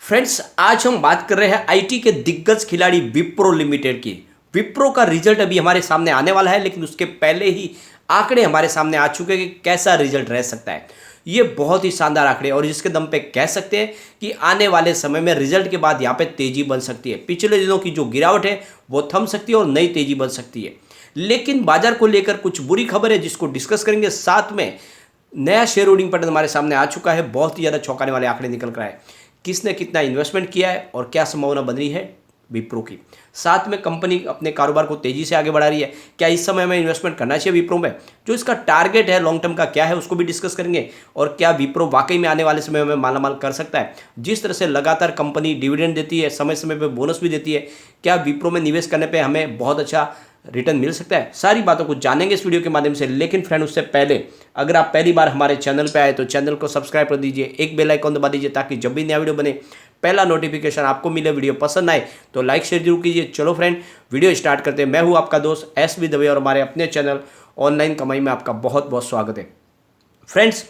Friends, आज हम बात कर रहे हैं आईटी के दिग्गज खिलाड़ी विप्रो लिमिटेड की। विप्रो का रिजल्ट अभी हमारे सामने आने वाला है, लेकिन उसके पहले ही आंकड़े हमारे सामने आ चुके हैं कि कैसा रिजल्ट रह सकता है। ये बहुत ही शानदार आंकड़े और जिसके दम पे कह सकते हैं कि आने वाले समय में रिजल्ट के बाद यहाँ पे तेजी बन सकती है। पिछले दिनों की जो गिरावट है वो थम सकती है और नई तेजी बन सकती है। लेकिन बाजार को लेकर कुछ बुरी खबर है जिसको डिस्कस करेंगे। साथ में नया शेयर होल्डिंग पैटर्न हमारे सामने आ चुका है। बहुत ही ज़्यादा चौंकाने वाले आंकड़े निकल कर आए। किसने कितना इन्वेस्टमेंट किया है और क्या संभावना बन रही है विप्रो की। साथ में कंपनी अपने कारोबार को तेजी से आगे बढ़ा रही है। क्या इस समय में इन्वेस्टमेंट करना चाहिए विप्रो में? जो इसका टारगेट है लॉन्ग टर्म का क्या है उसको भी डिस्कस करेंगे। और क्या विप्रो वाकई में आने वाले समय में मालामाल कर सकता है? जिस तरह से लगातार कंपनी डिविडेंड देती है, समय समय पर बोनस भी देती है, क्या विप्रो में निवेश करने पर हमें बहुत अच्छा रिटर्न मिल सकता है? सारी बातों को जानेंगे इस वीडियो के माध्यम से। लेकिन फ्रेंड, उससे पहले अगर आप पहली बार हमारे चैनल पे आए तो चैनल को सब्सक्राइब कर दीजिए, एक बेल आइकन दबा दीजिए ताकि जब भी नया वीडियो बने पहला नोटिफिकेशन आपको मिले। वीडियो पसंद आए तो लाइक शेयर जरूर कीजिए। चलो फ्रेंड, वीडियो स्टार्ट करते हैं। मैं हूं आपका दोस्त एस.बी. दवे और हमारे अपने चैनल ऑनलाइन कमाई में आपका बहुत बहुत स्वागत है। फ्रेंड्स,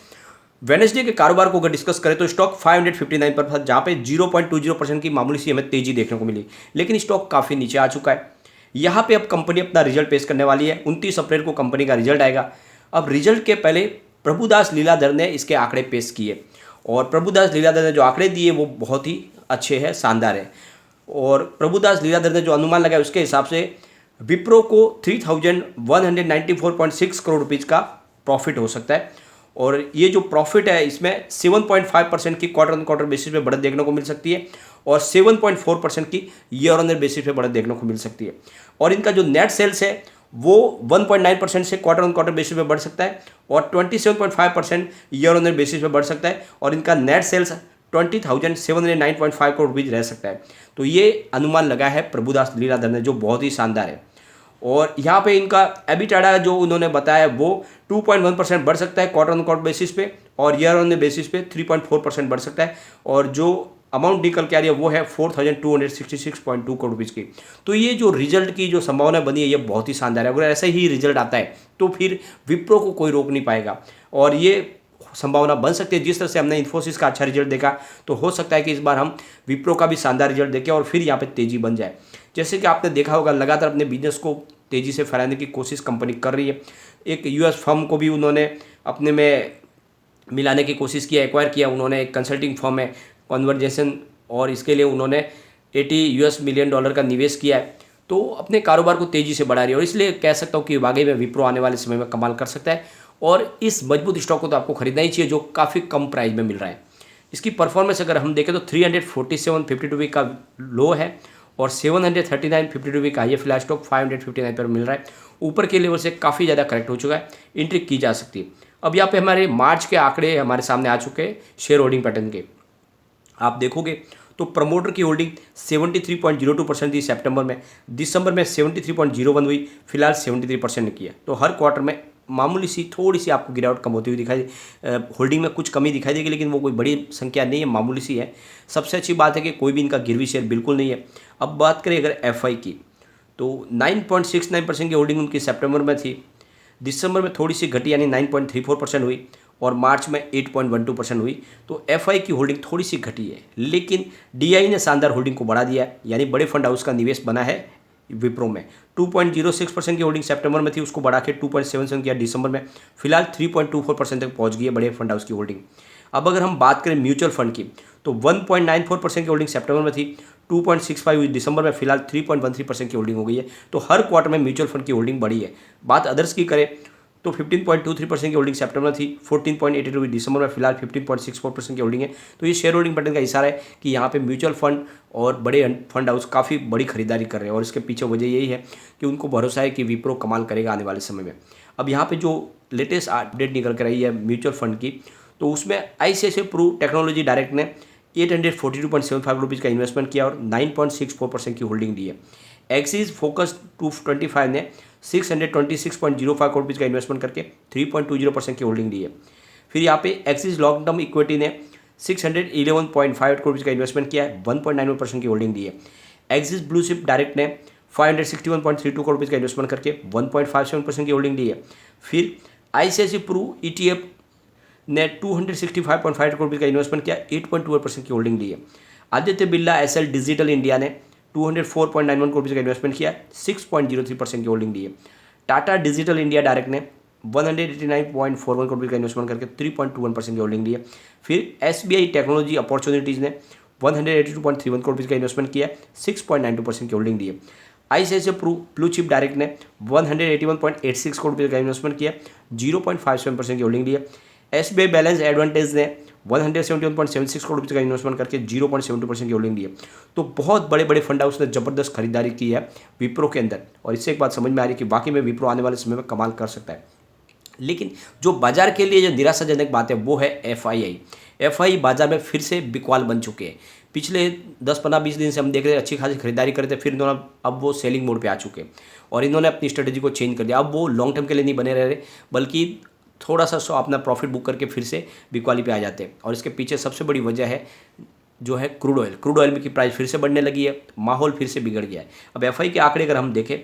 वेडनेसडे के कारोबार को अगर डिस्कस करें तो स्टॉक 559 पर था, जहां पे 0.20% की मामूली सी हमें तेजी देखने को मिली। लेकिन स्टॉक काफ़ी नीचे आ चुका है। यहाँ पे अब कंपनी अपना रिजल्ट पेश करने वाली है। 29 अप्रैल को कंपनी का रिजल्ट आएगा। अब रिजल्ट के पहले प्रभुदास लीलाधर ने इसके आंकड़े पेश किए और प्रभुदास लीलाधर ने जो आंकड़े दिए वो बहुत ही अच्छे हैं, शानदार है। और प्रभुदास लीलाधर ने जो अनुमान लगाया उसके हिसाब से विप्रो को 3194.6 करोड़ रुपीज़ का प्रॉफिट हो सकता है। और ये जो प्रॉफिट है इसमें 7.5% की क्वार्टर ऑन क्वार्टर बेसिस पे बढ़त देखने को मिल सकती है और 7.4% की ईयर ऑन ईयर बेसिस पे बढ़त देखने को मिल सकती है। और इनका जो नेट सेल्स है वो 1.9% से क्वार्टर ऑन क्वार्टर बेसिस पे बढ़ सकता है और 27.5% ईयर ऑन ईयर बेसिस पे बढ़ सकता है। और इनका नेट सेल्स 20,709.5 करोड़ रुपीज़ रह सकता है। तो ये अनुमान लगा है प्रभुदास लीलाधर ने, जो बहुत ही शानदार है। और यहाँ पे इनका एबिटाडा जो उन्होंने बताया वो 2.1% बढ़ सकता है क्वार्टर ऑन क्वार्टर बेसिस पे और ईयर ऑन बेसिस पे 3.4% बढ़ सकता है। और जो अमाउंट निकल के आ रही है वो है 4,266.2 करोड़ रुपीज़ की। तो ये जो रिजल्ट की जो संभावना बनी है ये बहुत ही शानदार है। अगर ऐसा ही रिजल्ट आता है तो फिर विप्रो को कोई रोक नहीं पाएगा और ये संभावना बन सकती है। जिस तरह से हमने इन्फोसिस का अच्छा रिजल्ट देखा तो हो सकता है कि इस बार हम विप्रो का भी शानदार रिजल्ट देखें और फिर यहाँ पे तेजी बन जाए। जैसे कि आपने देखा होगा लगातार अपने बिजनेस को तेज़ी से फैलाने की कोशिश कंपनी कर रही है। एक यूएस फर्म को भी उन्होंने अपने में मिलाने की कोशिश किया, एक्वायर किया उन्होंने। एक कंसल्टिंग फर्म है कन्वर्जेशन और इसके लिए उन्होंने $80 मिलियन का निवेश किया है। तो अपने कारोबार को तेज़ी से बढ़ा रही है और इसलिए कह सकता हूँ कि वाकई में विप्रो आने वाले समय में कमाल कर सकता है। और इस मजबूत स्टॉक को तो आपको खरीदना ही चाहिए जो काफ़ी कम प्राइस में मिल रहा है। इसकी परफॉर्मेंस अगर हम देखें तो 347.52 वीक का लो है और 739.52 वीक का हाई है। फिलहाल स्टॉक 559 पर मिल रहा है। ऊपर के लेवल से काफ़ी ज़्यादा करेक्ट हो चुका है, एंट्री की जा सकती है। अब यहाँ पे हमारे मार्च के आंकड़े हमारे सामने आ चुके हैं शेयर होल्डिंग पैटर्न के। आप देखोगे तो प्रमोटर की होल्डिंग 73.02% थी सितंबर में, दिसंबर में 73.01 हुई, फिलहाल 73% ने किया। तो हर क्वार्टर में मामूली सी थोड़ी सी आपको गिरावट कम होती हुई दिखाई होल्डिंग में कुछ कमी दिखाई देगी, लेकिन वो कोई बड़ी संख्या नहीं है, मामूली सी है। सबसे अच्छी बात है कि कोई भी इनका गिरवी शेयर बिल्कुल नहीं है। अब बात करें अगर एफआई की तो 9.69% की होल्डिंग उनकी सितंबर में थी, दिसंबर में थोड़ी सी घटी यानी 9.34% हुई और मार्च में 8.12% हुई। तो एफआई की होल्डिंग थोड़ी सी घटी है, लेकिन डीआई ने शानदार होल्डिंग को बढ़ा दिया है, यानी बड़े फंड हाउस का निवेश बना है विप्रो में। 2.06% की होल्डिंग सितंबर में थी, उसको बढ़ा के 2.77 किया दिसंबर में। फिलहाल 3.24% तक पहुंच गई है बड़े फंड हाउस की होल्डिंग। अब अगर हम बात करें म्यूचुअल फंड की तो 1.94% की होल्डिंग सितंबर में थी, 2.65 हुई दिसंबर में, फिलहाल 3.13% की होल्डिंग हो गई है। तो हर क्वार्टर में म्यूचुअल फंड की होल्डिंग बढ़ी है। बात अदर्स की करें तो 15.23% की होल्डिंग सितंबर में थी, 14.82 हुई दिसंबर में, फिलहाल 15.64% की होल्डिंग है। तो ये शेयर होल्डिंग पैटर्न का इशारा है कि यहाँ पे म्यूचुअल फंड और बड़े फंड हाउस काफ़ी बड़ी खरीदारी कर रहे हैं और इसके पीछे वजह यही है कि उनको भरोसा है कि विप्रो कमाल करेगा आने वाले समय में। अब यहाँ पे जो लेटेस्ट अपडेट निकल कर रही है म्यूचुअल फंड की तो उसमें ICICI प्रू टेक्नोलॉजी डायरेक्ट ने 842.75 रुपीज़ का इन्वेस्टमेंट किया और 9.64% की होल्डिंग दी है। एक्सिस फोकस 225 ने 626.05 करोड़ रुपीज़ का इन्वेस्टमेंट करके 3.20% की होल्डिंग दी है। फिर यहाँ पे एक्सिस लॉन्ग टर्म इक्विटी ने 611.58 करोड़ रुपीज़ का इन्वेस्टमेंट किया है, 1.91% की होल्डिंग दी है। एक्सिस ब्लू चिप डायरेक्ट ने 561.32 करोड़ रुपीज़ का इन्वेस्टमेंट करके 1.57% की होल्डिंग दी है। फिर ICICI प्रू ETF ने 265.5 करोड़ रुपये का इन्वेस्टमेंट किया, 8.2% की होल्डिंग ली है। Aditya Birla SL digital India ने 204.91 करोड़ रुपये का इन्वेस्टमेंट किया, 6.03% की होल्डिंग ली है। टाटा डिजिटल इंडिया डायरेक्ट ने 189.41 करोड़ रुपये का इन्वेस्टमेंट करके 3.21% की होल्डिंग ली है। फिर एसबीआई टेक्नोलॉजी अपॉर्चुनिटीज़ ने 182.31 करोड़ रुपये का इन्वेस्टमेंट किया, 6.92% की होल्डिंग ली है। आईसीआईसीआई ब्लू चिप डायरेक्ट ने 181.86 करोड़ रुपये का इन्वेस्टमेंट किया, 0.57% की होल्डिंग ली है। एसबीआई बैलेंस एडवांटेज ने 171.76 करोड़ रुपये का इन्वेस्टमेंट करके 0.72% की होल्डिंग ली है। तो बहुत बड़े बड़े फंड हाउस ने जबरदस्त खरीदारी की है विप्रो के अंदर, और इससे एक बात समझ में आ रही है कि वाकई में विप्रो आने वाले समय में कमाल कर सकता है। लेकिन जो बाजार के लिए जो निराशाजनक बात है वो है एफआई बाजार में फिर से बिकवाल बन चुके हैं। पिछले 10-15-20 दिन से हम देख रहे हैं अच्छी खासी खरीदारी कर रहे थे, फिर इन्होंने अब वो सेलिंग मोड पे आ चुके हैं और इन्होंने अपनी स्ट्रेटजी को चेंज कर दिया। अब वो लॉन्ग टर्म के लिए नहीं बने रह रहे, बल्कि थोड़ा सा अपना प्रॉफिट बुक करके फिर से बिकवाली पे आ जाते हैं। और इसके पीछे सबसे बड़ी वजह है जो है क्रूड ऑयल की प्राइस फिर से बढ़ने लगी है, माहौल फिर से बिगड़ गया है। अब एफआई के आंकड़े अगर हम देखें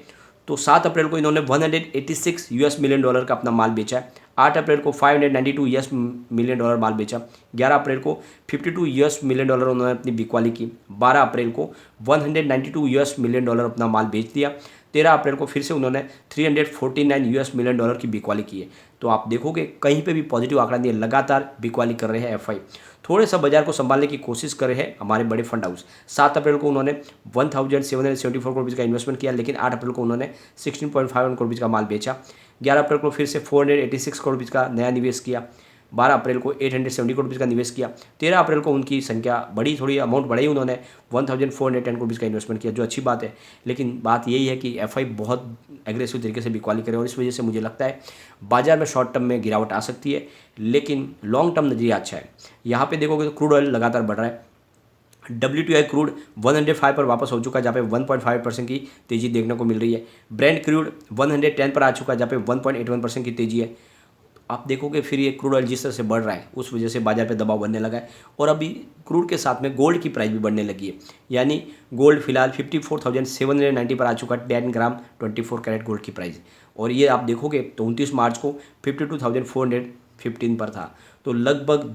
तो 7 अप्रैल को इन्होंने $186 मिलियन का अपना माल बेचा है। 8 अप्रैल को $592 मिलियन माल बेचा। 11 अप्रैल को $52 मिलियन उन्होंने अपनी बिकवाली की। 12 अप्रैल को $192 मिलियन अपना माल बेच दिया। 13 अप्रैल को फिर से उन्होंने $349 मिलियन की बिकवाली की है। तो आप देखोगे कहीं पे भी पॉजिटिव आंकड़ा नहीं है, लगातार बिकवाली कर रहे हैं एफआई। थोड़े सा बाजार को संभालने की कोशिश कर रहे हैं हमारे बड़े फंड हाउस। 7 अप्रैल को उन्होंने 1774 करोड़ रुपये का इन्वेस्टमेंट किया, लेकिन 8 अप्रैल को उन्होंने 16.51 करोड़ रुपये का माल बेचा। 11 अप्रैल को फिर से 486 करोड़ रुपये का नया निवेश किया। 12 अप्रैल को 870 करोड़ रुपये का निवेश किया। 13 अप्रैल को उनकी संख्या बढ़ी, थोड़ी अमाउंट बढ़ाई, उन्होंने 1410 करोड़ रुपये का इन्वेस्टमेंट किया, जो अच्छी बात है। लेकिन बात यही है कि एफआई बहुत एग्रेसिव तरीके से बिकवाली करे और इस वजह से मुझे लगता है बाजार में शॉर्ट टर्म में गिरावट आ सकती है, लेकिन लॉन्ग टर्म नजरिया अच्छा है। यहाँ पे देखोगे तो क्रूड ऑयल लगातार बढ़ रहा है। WTI क्रूड 105 पर वापस हो चुका है, जहाँ पे 1.5% की तेज़ी देखने को मिल रही है। ब्रेंट क्रूड 110 पर आ चुका है, जहाँ पे 1.81% की तेज़ी है। आप देखोगे फिर ये क्रूड ऑयल जिस तरह से बढ़ रहा है उस वजह से बाजार पे दबाव बनने लगा है, और अभी क्रूड के साथ में गोल्ड की प्राइस भी बढ़ने लगी है। यानी गोल्ड फिलहाल 54,790 पर आ चुका है, 10 ग्राम 24 कैरेट गोल्ड की प्राइस। और ये आप देखोगे तो 29 मार्च को 52,415 पर था, तो लगभग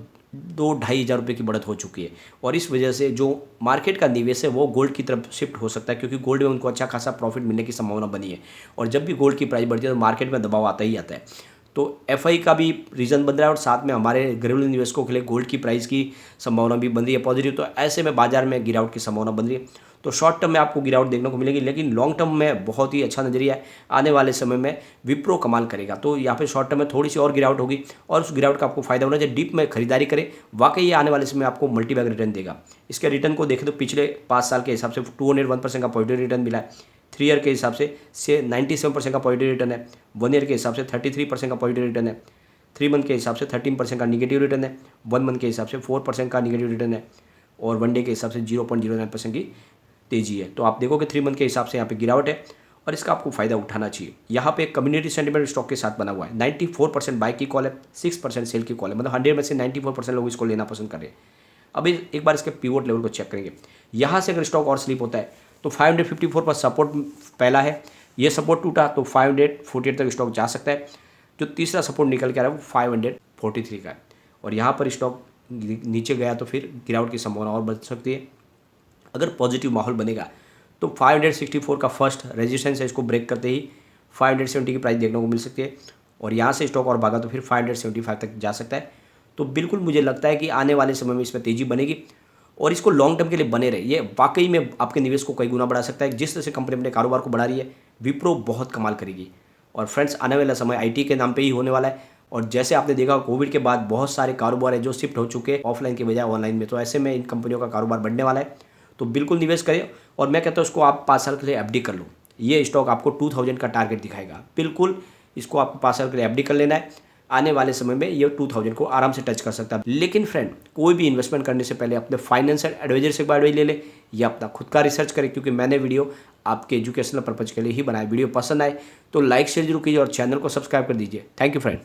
2-2.5 हज़ार रुपये की बढ़त हो चुकी है। और इस वजह से जो मार्केट का निवेश है वो गोल्ड की तरफ शिफ्ट हो सकता है, क्योंकि गोल्ड में उनको अच्छा खासा प्रॉफिट मिलने की संभावना बनी है। और जब भी गोल्ड की प्राइस बढ़ती है तो मार्केट में दबाव आता ही आता है। तो एफआई का भी रीज़न बन रहा है और साथ में हमारे घरेलू निवेशकों के लिए गोल्ड की प्राइस की संभावना भी बन रही है पॉजिटिव। तो ऐसे में बाजार में गिरावट की संभावना बन रही है। तो शॉर्ट टर्म में आपको गिरावट देखने को मिलेगी, लेकिन लॉन्ग टर्म में बहुत ही अच्छा नजरिया है। आने वाले समय में विप्रो कमाल करेगा। तो यहाँ पे शॉर्ट टर्म में थोड़ी सी और गिरावट होगी, और उस गिरावट का आपको फायदा होना चाहिए। डीप में खरीदारी करें, वाकई ये आने वाले समय में आपको मल्टीबैग रिटर्न देगा। इसके रिटर्न को देखें तो पिछले 5 साल के हिसाब से 201% का पॉजिटिव रिटर्न मिला है। 3 ईयर के हिसाब से 97% का पॉजिटिव रिटर्न है। 1 ईयर के हिसाब से 33% का पॉजिटिव रिटर्न है। 3 मंथ के हिसाब से 13% का निगेटिव रिटर्न है। 1 मंथ के हिसाब से 4% का निगेटिव रिटर्न है, और 1 डे के हिसाब से 0.09% की तेजी है। तो आप देखोगे 3 मंथ के हिसाब से यहाँ पे गिरावट है, और इसका आपको फायदा उठाना चाहिए। यहाँ पे कम्युनिटी सेंटिमेंट स्टॉक के साथ बना हुआ है। 94% बाय की कॉल है, 6% सेल की कॉल है, मतलब 100 में से 94% लोग इसको लेना पसंद कर रहे हैं। अभी एक बार इसके पिवोट लेवल को चेक करेंगे। यहाँ से अगर स्टॉक और स्लिप होता है तो 554 पर सपोर्ट पहला है, ये सपोर्ट टूटा तो 548 तक स्टॉक जा सकता है। जो तीसरा सपोर्ट निकल के आ रहा है वो 543 का है, और यहाँ पर स्टॉक नीचे गया तो फिर गिरावट की संभावना और बढ़ सकती है। अगर पॉजिटिव माहौल बनेगा तो 564 का फर्स्ट रेजिस्टेंस है, इसको ब्रेक करते ही 570 की प्राइस देखने को मिल सकती है, और यहाँ से स्टॉक और भागा तो फिर 575 तक जा सकता है। तो बिल्कुल मुझे लगता है कि आने वाले समय में इसमें तेज़ी बनेगी, और इसको लॉन्ग टर्म के लिए बने रहे। ये वाकई में आपके निवेश को कई गुना बढ़ा सकता है। जिस तरह से कंपनी अपने कारोबार को बढ़ा रही है, विप्रो बहुत कमाल करेगी। और फ्रेंड्स, आने वाला समय आईटी के नाम पे ही होने वाला है, और जैसे आपने देखा कोविड के बाद बहुत सारे कारोबार है जो शिफ्ट हो चुके हैं ऑफलाइन के बजाय ऑनलाइन में, तो ऐसे में इन कंपनियों का कारोबार बढ़ने वाला है। तो बिल्कुल निवेश करें, और मैं कहता हूँ उसको आप 5 साल के लिए एफडी कर लो। ये स्टॉक आपको 2000 का टारगेट दिखाएगा। बिल्कुल इसको आपको 5 साल के लिए एफडी कर लेना है। आने वाले समय में ये 2000 को आराम से टच कर सकता है। लेकिन फ्रेंड, कोई भी इन्वेस्टमेंट करने से पहले अपने फाइनेंशियल एडवाइजर से एडवाइस ले ले, या अपना खुद का रिसर्च करें, क्योंकि मैंने वीडियो आपके एजुकेशनल पर्पज के लिए ही बनाया। वीडियो पसंद आए तो लाइक शेयर जरूर कीजिए और चैनल को सब्सक्राइब कर दीजिए। Thank you friend.